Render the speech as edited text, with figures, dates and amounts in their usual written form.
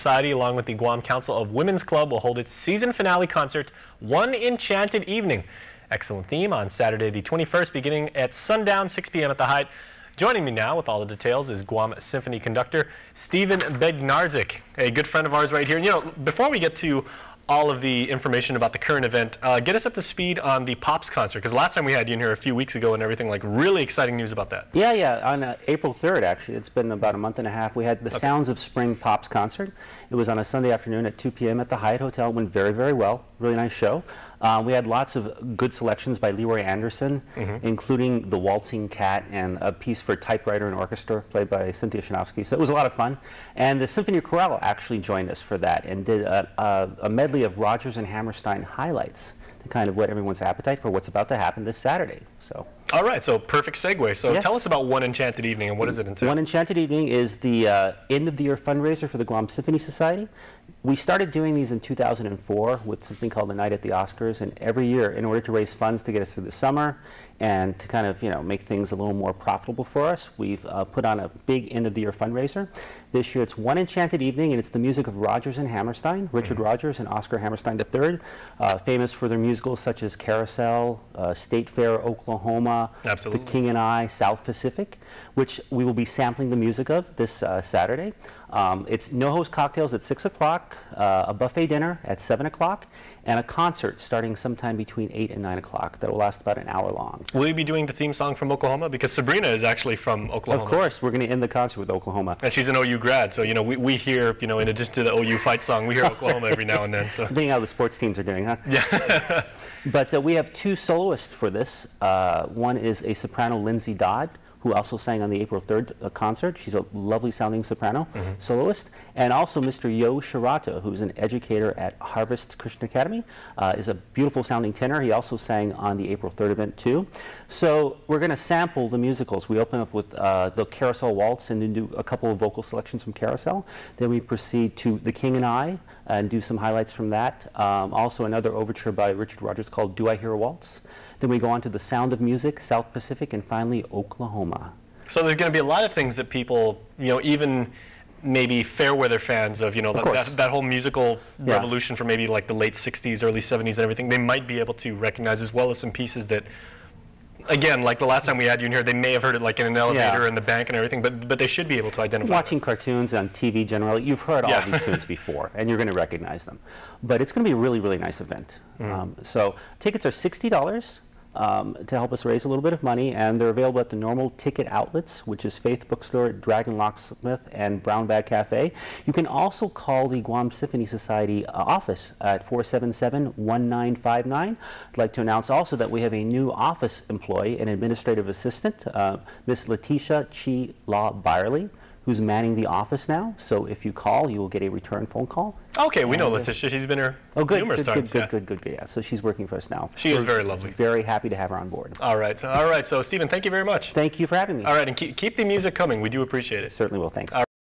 Society, along with the Guam Council of Women's Club, will hold its season finale concert, One Enchanted Evening. Excellent theme on Saturday the 21st, beginning at sundown, 6 p.m. at the Hyatt. Joining me now with all the details is Guam Symphony conductor Stephen Bednarzyck, a good friend of ours right here. And, you know, before we get to all of the information about the current event, get us up to speed on the Pops concert, because last time we had you in here a few weeks ago and everything, like really exciting news about that. Yeah, on April 3rd, actually. It's been about a month and a half. We had the Sounds of Spring Pops concert. It was on a Sunday afternoon at 2 p.m. at the Hyatt Hotel. It went very, very well. Really nice show. We had lots of good selections by Leroy Anderson, including The Waltzing Cat and a piece for typewriter and orchestra played by Cynthia Shanofsky. So it was a lot of fun. And the Symphony Chorale actually joined us for that and did a medley of Rodgers and Hammerstein highlights to kind of whet everyone's appetite for what's about to happen this Saturday. So. All right, so perfect segue. So yes. Tell us about One Enchanted Evening and what does it entail? One Enchanted Evening is the end-of-the-year fundraiser for the Guam Symphony Society. We started doing these in 2004 with something called the Night at the Oscars, and every year, in order to raise funds to get us through the summer and to kind of, you know, make things a little more profitable for us, we've put on a big end-of-the-year fundraiser. This year it's One Enchanted Evening, and it's the music of Rodgers and Hammerstein, Richard Rodgers and Oscar Hammerstein III, famous for their musicals such as Carousel, State Fair, Oklahoma, Absolutely. The King and I, South Pacific, which we will be sampling the music of this Saturday. It's no-host cocktails at 6 o'clock, a buffet dinner at 7 o'clock, and a concert starting sometime between 8 and 9 o'clock that will last about an hour long. Will you be doing the theme song from Oklahoma? Because Sabrina is actually from Oklahoma. Of course, we're going to end the concert with Oklahoma. And she's an OU grad, so, you know, we hear, you know, in addition to the OU fight song, we hear Oklahoma every now and then. So. Depending how the sports teams are doing, huh? Yeah. But we have two soloists for this. One is a soprano, Lindsay Dodd, who also sang on the April 3rd concert. She's a lovely sounding soprano soloist. And also Mr. Yo Shirata, who's an educator at Harvest Christian Academy, is a beautiful sounding tenor. He also sang on the April 3rd event too. So we're going to sample the musicals. We open up with the Carousel Waltz and then do a couple of vocal selections from Carousel. Then we proceed to The King and I and do some highlights from that. Also another overture by Richard Rodgers called Do I Hear a Waltz? Then we go on to The Sound of Music, South Pacific, and finally Oklahoma. So there's going to be a lot of things that people, you know, even maybe fair weather fans of, you know, that whole musical revolution from maybe like the late 60s, early 70s and everything, they might be able to recognize, as well as some pieces that, again, like the last time we had you in here, they may have heard it like in an elevator in the bank and everything, but they should be able to identify Watching cartoons on TV generally, you've heard all these tunes before, and you're going to recognize them. But it's going to be a really, really nice event. So tickets are $60 to help us raise a little bit of money, and they're available at the normal ticket outlets, which is Faith Bookstore, Dragon Locksmith, and Brown Bag Cafe. You can also call the Guam Symphony Society office at 477-1959. I'd like to announce also that we have a new office employee, an administrative assistant, Miss Letitia Chi La Byerly, who's manning the office now. So if you call, you will get a return phone call. Okay, we know Letitia. She's been here numerous times. Good. Yeah, so she's working for us now. She is very lovely. Very happy to have her on board. All right. So Stephen, thank you very much. Thank you for having me. All right, and keep the music coming. We do appreciate it. Certainly will. Thanks.